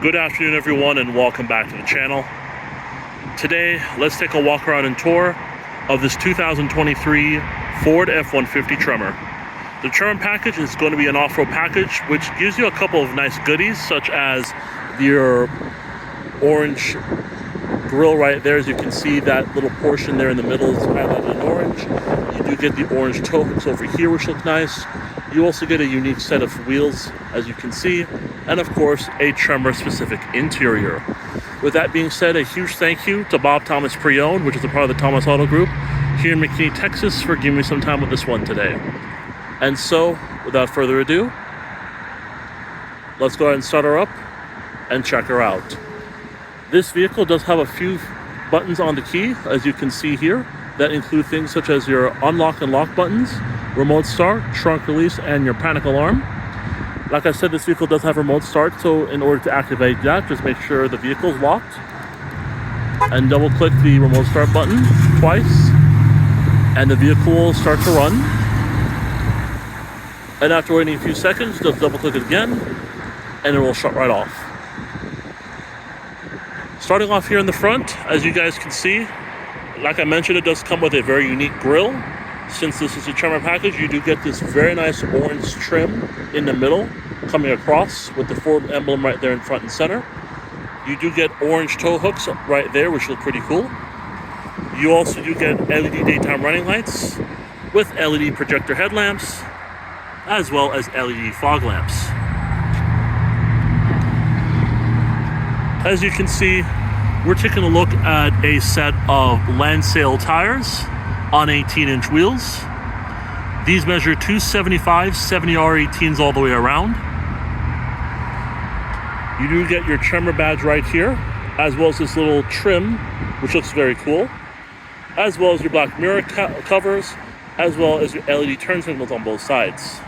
Good afternoon, everyone, and welcome back to the channel. Today, let's take a walk around and tour of this 2023 Ford F-150 Tremor. The Tremor package is going to be an off-road package, which gives you a couple of nice goodies, such as your orange grille right there. As you can see, that little portion there in the middle is highlighted in orange. You do get the orange tow hooks over here, which look nice. You also get a unique set of wheels, as you can see, and of course, a Tremor-specific interior. With that being said, a huge thank you to Bob Thomas Pre-Owned, which is a part of the Thomas Auto Group, here in McKinney, Texas, for giving me some time with this one today. And so, without further ado, let's go ahead and start her up and check her out. This vehicle does have a few buttons on the key, as you can see here, that include things such as your unlock and lock buttons, remote start, trunk release, and your panic alarm. Like I said, this vehicle does have remote start, so in order to activate that, just make sure the vehicle is locked and double click the remote start button twice, and the vehicle will start to run. And after waiting a few seconds, just double click it again and it will shut right off. Starting off here in the front, as you guys can see, like I mentioned, it does come with a very unique grille. Since this is a Tremor package, you do get this very nice orange trim in the middle, coming across with the Ford emblem right there in front and center. You do get orange tow hooks right there, which look pretty cool. You also do get LED daytime running lights with LED projector headlamps, as well as LED fog lamps. As you can see, we're taking a look at a set of land sale tires on 18-inch wheels. These measure 275 70R18s all the way around. You do get your Tremor badge right here, as well as this little trim, which looks very cool, as well as your black mirror covers, as well as your LED turn signals on both sides.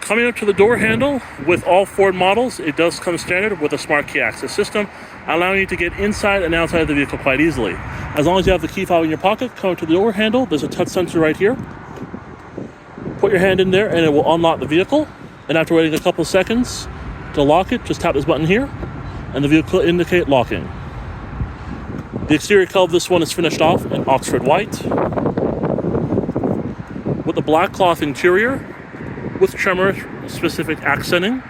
Coming up to the door handle, with all Ford models, it does come standard with a smart key access system, allowing you to get inside and outside of the vehicle quite easily. As long as you have the key fob in your pocket, come up to the door handle, there's a touch sensor right here. Put your hand in there and it will unlock the vehicle. And after waiting a couple of seconds to lock it, just tap this button here and the vehicle will indicate locking. The exterior color of this one is finished off in Oxford white with a black cloth interior with Tremor specific accenting.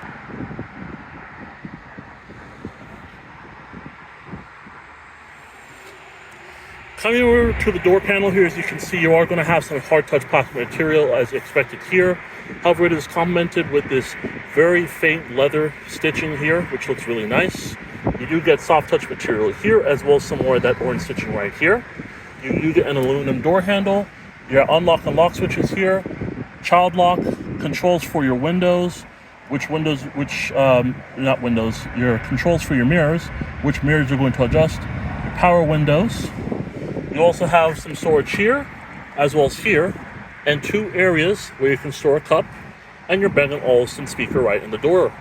Coming over to the door panel here, as you can see, you are going to have some hard touch plastic material as expected here. However, it is complemented with this very faint leather stitching here, which looks really nice. You do get soft touch material here, as well as some more of that orange stitching right here. You do get an aluminum door handle, your unlock and lock switches here, child lock, controls for your windows, your controls for your mirrors, which mirrors you're going to adjust, your power windows. You also have some storage here, as well as here, and two areas where you can store a cup and your Bang & Olufsen speaker right in the door.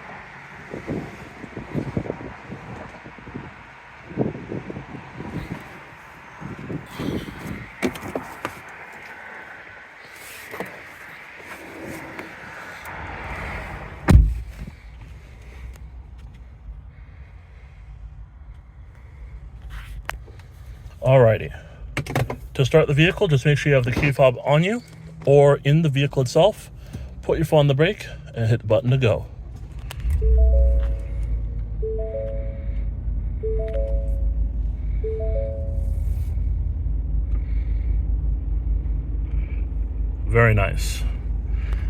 Alrighty. To start the vehicle, just make sure you have the key fob on you or in the vehicle itself. Put your foot on the brake and hit the button to go. Very nice.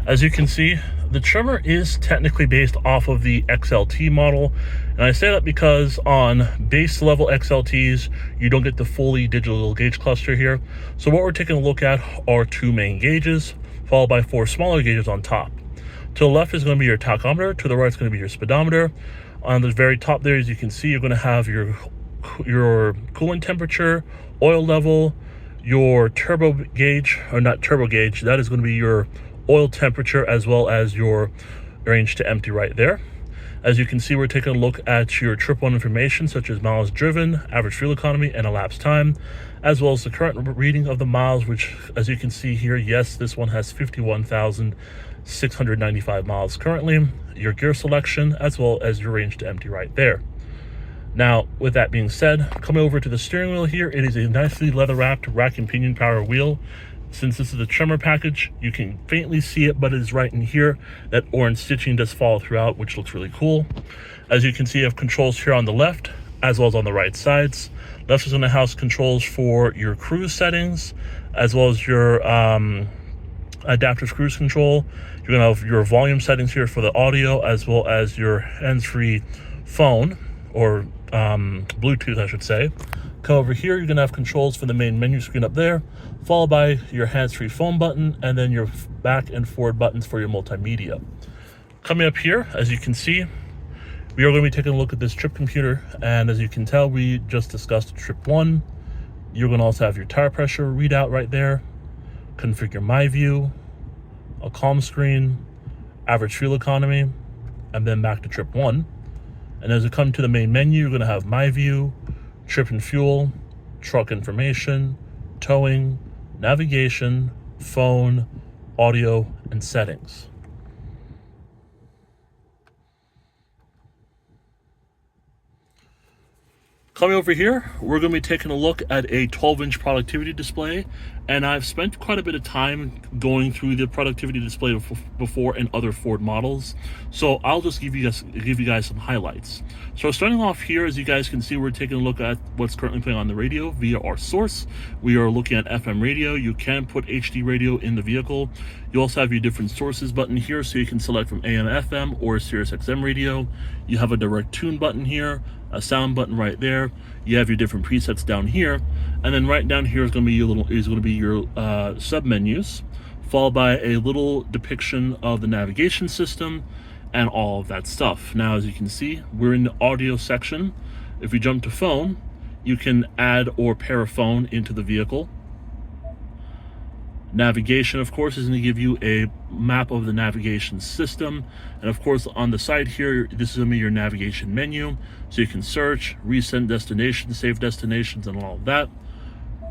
As you can see, the Tremor is technically based off of the XLT model, and I say that because on base level XLTs, you don't get the fully digital gauge cluster here. So what we're taking a look at are two main gauges, followed by four smaller gauges on top. To the left is going to be your tachometer, to the right is going to be your speedometer. On the very top there, as you can see, you're going to have your coolant temperature, oil level, your turbo gauge, or not turbo gauge, that is going to be your oil temperature, as well as your range to empty right there. As you can see, we're taking a look at your trip one information, such as miles driven, average fuel economy, and elapsed time, as well as the current reading of the miles, which, as you can see here, yes, this one has 51,000 695 miles currently, your gear selection, as well as your range to empty right there. Now, with that being said, coming over to the steering wheel here, it is a nicely leather-wrapped rack and pinion power wheel. Since this is a Tremor package, you can faintly see it, but it is right in here. That orange stitching does follow throughout, which looks really cool. As you can see, you have controls here on the left, as well as on the right sides. Left is going to house controls for your cruise settings, as well as your adaptive cruise control. You're going to have your volume settings here for the audio, as well as your hands-free phone, or Bluetooth, I should say. Come over here, you're going to have controls for the main menu screen up there, followed by your hands-free phone button, and then your back and forward buttons for your multimedia. Coming up here, as you can see, we are going to be taking a look at this trip computer, and as you can tell, we just discussed trip 1. You're going to also have your tire pressure readout right there, configure my view, a calm screen, average fuel economy, and then back to trip 1. And as we come to the main menu, you're going to have my view, trip and fuel, truck information, towing, navigation, phone, audio, and settings. Coming over here, we're going to be taking a look at a 12-inch productivity display, and I've spent quite a bit of time going through the productivity display before in other Ford models, so I'll just give you guys some highlights. So starting off here, as you guys can see, we're taking a look at what's currently playing on the radio via our source. We are looking at FM radio. You can put HD radio in the vehicle. You also have your different sources button here, so you can select from AM, FM, or Sirius XM radio. You have a direct tune button here, a sound button right there. You have your different presets down here, and then right down here is going to be your sub menus, followed by a little depiction of the navigation system and all of that stuff. Now, as you can see, we're in the audio section. If we jump to phone, you can add or pair a phone into the vehicle. Navigation, of course, is going to give you a map of the navigation system. And of course, on the side here, this is going to be your navigation menu. So you can search, resend destinations, save destinations, and all of that.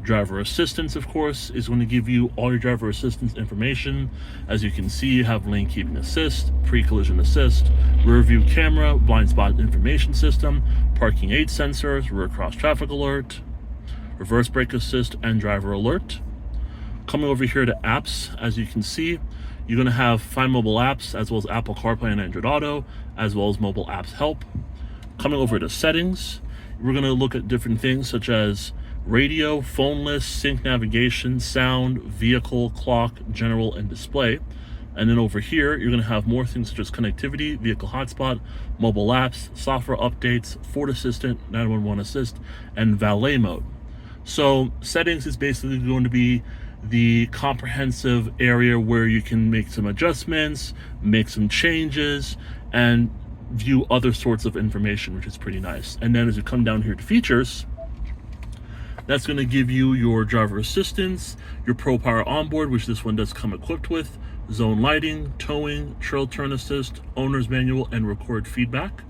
Driver assistance, of course, is going to give you all your driver assistance information. As you can see, you have lane keeping assist, pre-collision assist, rear view camera, blind spot information system, parking aid sensors, rear cross traffic alert, reverse brake assist, and driver alert. Coming over here to apps, as you can see, you're going to have Find Mobile Apps, as well as Apple CarPlay and Android Auto, as well as Mobile Apps Help. Coming over to settings, we're going to look at different things such as radio, phone list, sync navigation, sound, vehicle, clock, general, and display. And then over here, you're going to have more things such as connectivity, vehicle hotspot, mobile apps, software updates, Ford Assistant, 911 Assist, and valet mode. So settings is basically going to be the comprehensive area where you can make some adjustments, make some changes, and view other sorts of information, which is pretty nice. And then as you come down here to features, that's going to give you your driver assistance, your Pro Power Onboard, which this one does come equipped with, zone lighting, towing, trail turn assist, owner's manual, and record feedback.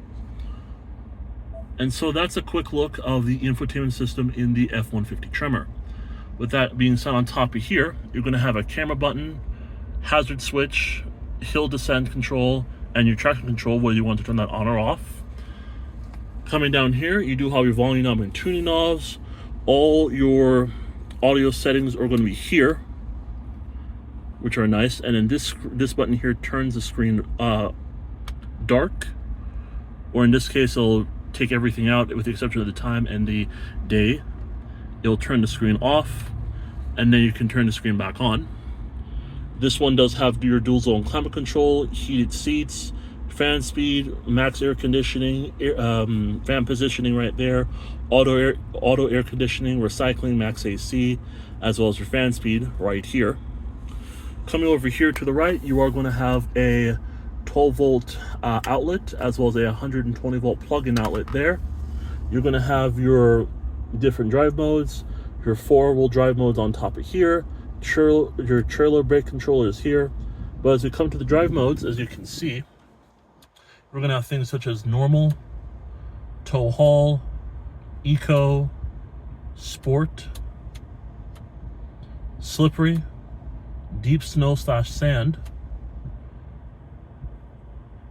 And so that's a quick look of the infotainment system in the F-150 Tremor. With that being said, on top of here, you're going to have a camera button, hazard switch, hill descent control, and your traction control, whether you want to turn that on or off. Coming down here, you do have your volume knob and tuning knobs. All your audio settings are going to be here, which are nice. And then this button here turns the screen dark, or in this case, it'll take everything out with the exception of the time and the day. It'll turn the screen off, and then you can turn the screen back on. This one does have your dual zone climate control, heated seats, fan speed, max air conditioning, fan positioning right there, auto air conditioning, recycling, max AC, as well as your fan speed right here. Coming over here to the right, you are going to have a 12-volt outlet, as well as a 120-volt plug-in outlet there. You're going to have your different drive modes, your 4-wheel drive modes on top of here, your trailer brake controller is here. But as we come to the drive modes, as you can see, we're going to have things such as normal, tow haul, eco, sport, slippery, deep snow/sand,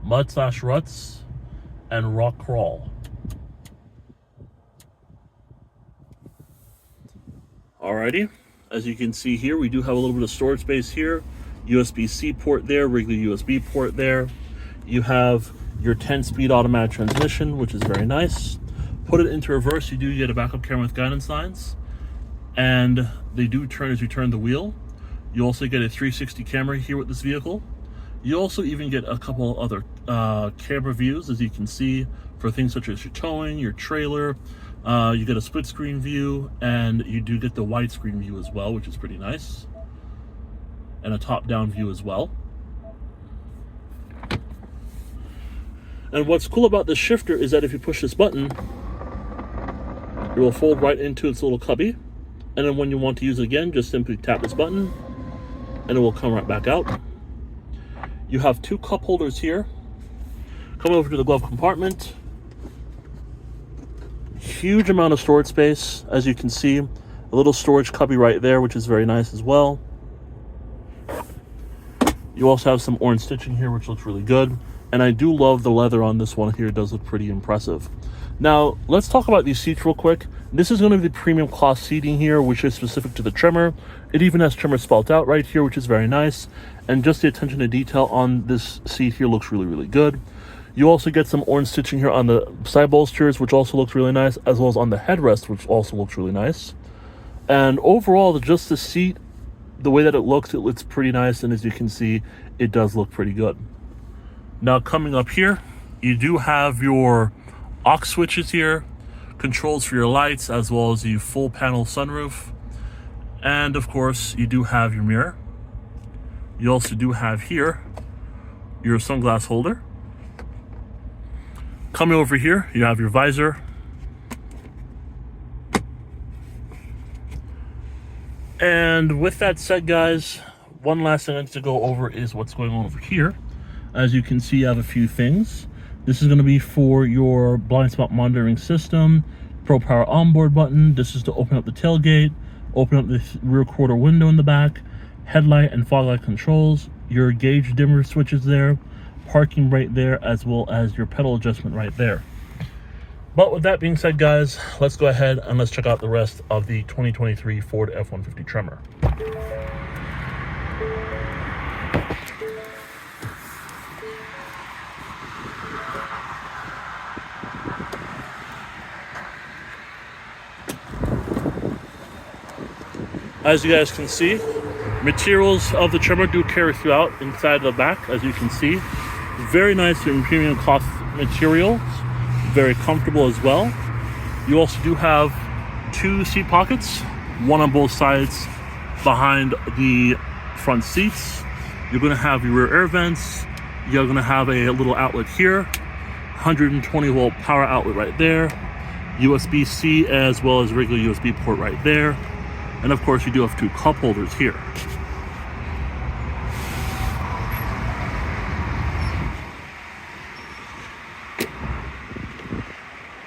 mud/ruts, and rock crawl. Alrighty, as you can see here, we do have a little bit of storage space here. USB-C port there, regular USB port there. You have your 10-speed automatic transmission, which is very nice. Put it into reverse, you do get a backup camera with guidance lines, and they do turn as you turn the wheel. You also get a 360 camera here with this vehicle. You also even get a couple other camera views, as you can see, for things such as your towing, your trailer. You get a split screen view, and you do get the widescreen view as well, which is pretty nice, and a top-down view as well. And what's cool about this shifter is that if you push this button, it will fold right into its little cubby, and then when you want to use it again, just simply tap this button and it will come right back out. You have two cup holders here. Coming over to the glove compartment, huge amount of storage space. As you can see, a little storage cubby right there, which is very nice as well. You also have some orange stitching here, which looks really good. And I do love the leather on this one here. It does look pretty impressive. Now, let's talk about these seats real quick. This is going to be the premium class seating here, which is specific to the Tremor. It even has Tremor spelled out right here, which is very nice. And just the attention to detail on this seat here looks really, really good. You also get some orange stitching here on the side bolsters, which also looks really nice, as well as on the headrest, which also looks really nice. And overall, just the seat, the way that it looks pretty nice. And as you can see, it does look pretty good. Now, coming up here, you do have your aux switches here, controls for your lights, as well as the full panel sunroof. And of course, you do have your mirror. You also do have here your sunglass holder. Coming over here, you have your visor. And with that said, guys, one last thing I need to go over is what's going on over here. As you can see, you have a few things. This is going to be for your blind spot monitoring system, Pro Power Onboard button. This is to open up the tailgate, open up the rear quarter window in the back, headlight and fog light controls, your gauge dimmer switches there, parking right there, as well as your pedal adjustment right there. But with that being said, guys, let's go ahead and let's check out the rest of the 2023 Ford F-150 Tremor. As you guys can see, materials of the Tremor do carry throughout inside the back, as you can see. Very nice and premium cloth materials, very comfortable as well. You also do have two seat pockets, one on both sides behind the front seats. You're going to have your rear air vents. You're going to have a little outlet here, 120 volt power outlet right there, USB-C as well as regular USB port right there. And of course, you do have two cup holders here.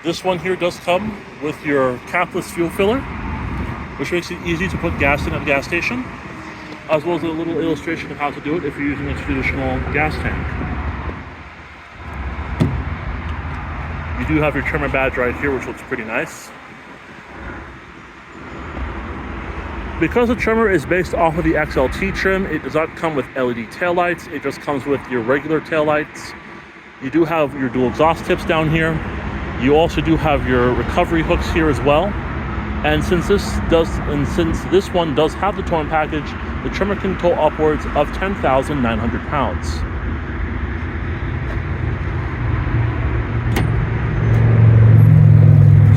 This one here does come with your capless fuel filler, which makes it easy to put gas in at the gas station, as well as a little illustration of how to do it if you're using a traditional gas tank. You do have your Tremor badge right here, which looks pretty nice. Because the Tremor is based off of the XLT trim, it does not come with LED taillights. It just comes with your regular taillights. You do have your dual exhaust tips down here. You also do have your recovery hooks here as well. And since this one does have the towing package, the Tremor can tow upwards of 10,900 pounds.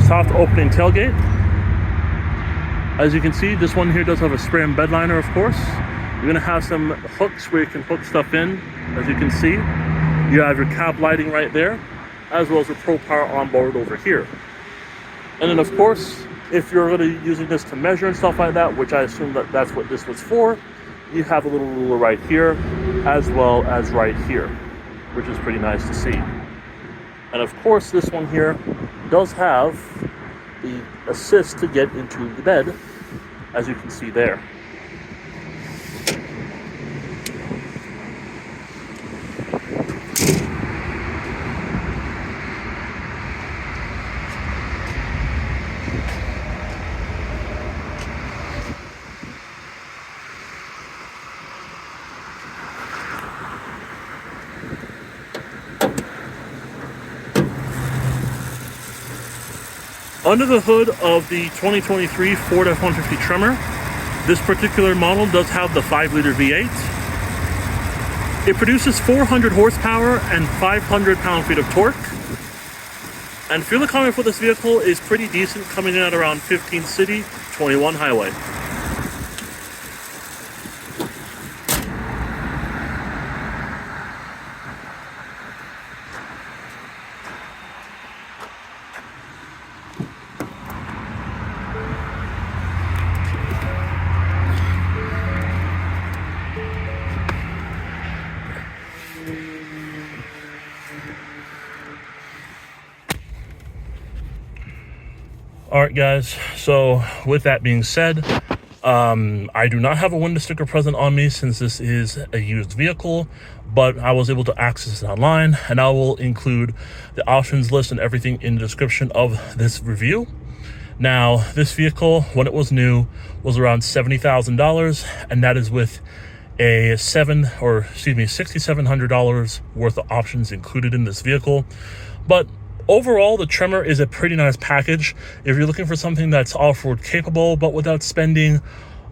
Soft opening tailgate. As you can see, this one here does have a spray and bed liner, of course. You're going to have some hooks where you can hook stuff in. As you can see, you have your cab lighting right there, as well as your Pro Power Onboard over here. And then, of course, if you're going to be using this to measure and stuff like that, which I assume that that's what this was for, you have a little ruler right here, as well as right here, which is pretty nice to see. And of course, this one here does have the assist to get into the bed, as you can see there. Under the hood of the 2023 Ford F-150 Tremor, this particular model does have the 5-liter V8. It produces 400 horsepower and 500 pound-feet of torque. And fuel economy for this vehicle is pretty decent, coming in at around 15 city, 21 highway. All right, guys, so with that being said, I do not have a window sticker present on me since this is a used vehicle, but I was able to access it online, and I will include the options list and everything in the description of this review. Now, this vehicle, when it was new, was around $70,000, and that is with a $6,700 worth of options included in this vehicle. But overall, the Tremor is a pretty nice package if you're looking for something that's off-road capable, but without spending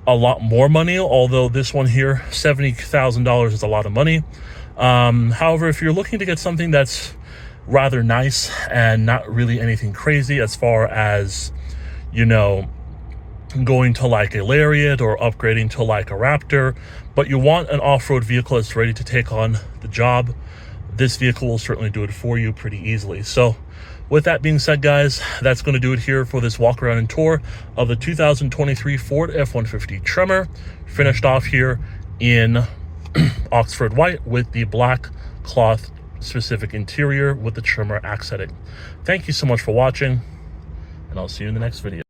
a lot more money, although this one here, $70,000 is a lot of money. However, if you're looking to get something that's rather nice and not really anything crazy as far as, you know, going to like a Lariat or upgrading to like a Raptor, but you want an off-road vehicle that's ready to take on the job, this vehicle will certainly do it for you pretty easily. So with that being said, guys, that's going to do it here for this walk around and tour of the 2023 Ford F-150 Tremor, finished off here in Oxford white with the black cloth specific interior with the Tremor accenting. Thank you so much for watching, and I'll see you in the next video.